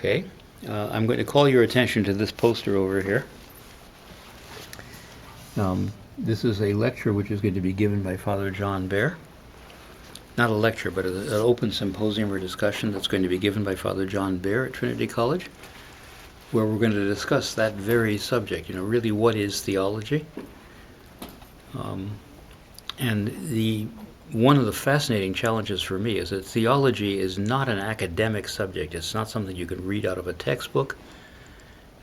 Okay, I'm going to call your attention to this poster over here. This is a lecture which is going to be given by Father John Bear. Not a lecture, but an open symposium or discussion that's going to be given by Father John Bear at Trinity College, where we're going to discuss that very subject, really what is theology? And one of the fascinating challenges for me is that theology is not an academic subject. It's not something you can read out of a textbook.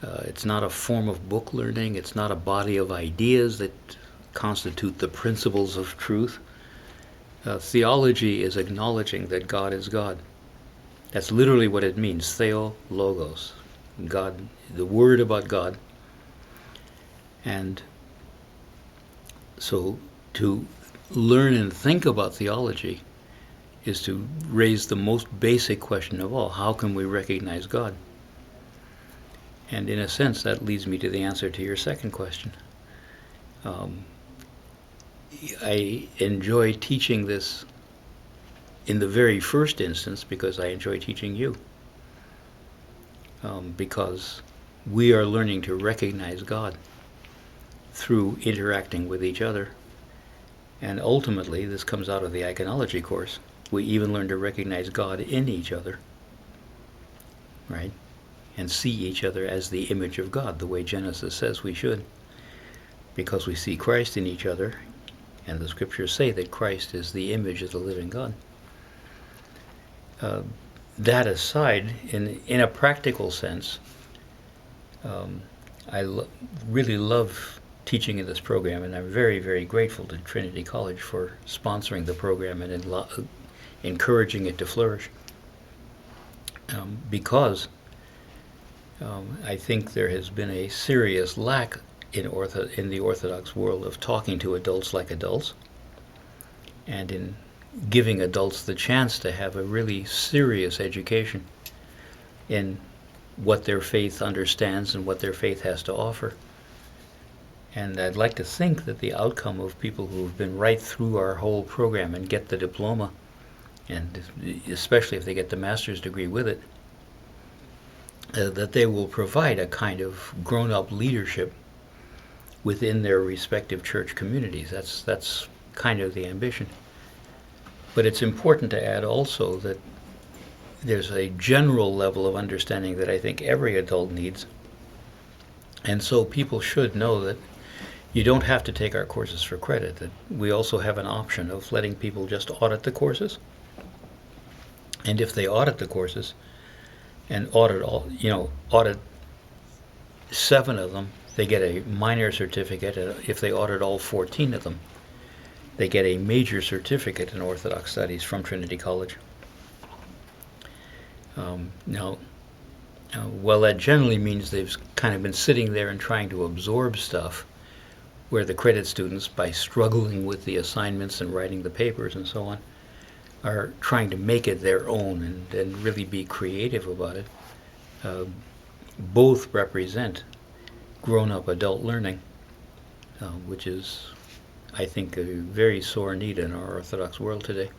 It's not a form of book learning. It's not a body of ideas that constitute the principles of truth. Theology is acknowledging that God is God. That's literally what it means, theo logos, God, the word about God. And so to learn and think about theology is to raise the most basic question of all: how can we recognize God? And in a sense, that leads me to the answer to your second question. I enjoy teaching this in the very first instance because I enjoy teaching you. Because we are learning to recognize God through interacting with each other. And ultimately, this comes out of the iconology course. We even learn to recognize God in each other, right? And see each other as the image of God, the way Genesis says we should. Because we see Christ in each other, and the scriptures say that Christ is the image of the living God. That aside, in a practical sense, I really love teaching in this program, and I'm very, very grateful to Trinity College for sponsoring the program and encouraging it to flourish. Because I think there has been a serious lack in the Orthodox world of talking to adults like adults, and in giving adults the chance to have a really serious education in what their faith understands and what their faith has to offer. And I'd like to think that the outcome of people who have been right through our whole program and get the diploma, and especially if they get the master's degree with it, that they will provide a kind of grown-up leadership within their respective church communities. That's kind of the ambition. But it's important to add also that there's a general level of understanding that I think every adult needs. And so people should know that you don't have to take our courses for credit, that we also have an option of letting people just audit the courses. And if they audit the courses and audit 7 of them, they get a minor certificate. If they audit all 14 of them, they get a major certificate in Orthodox Studies from Trinity College. Well, that generally means they've kind of been sitting there and trying to absorb stuff, where the credit students, by struggling with the assignments and writing the papers and so on, are trying to make it their own and really be creative about it. Both represent grown-up adult learning, which is, I think, a very sore need in our Orthodox world today.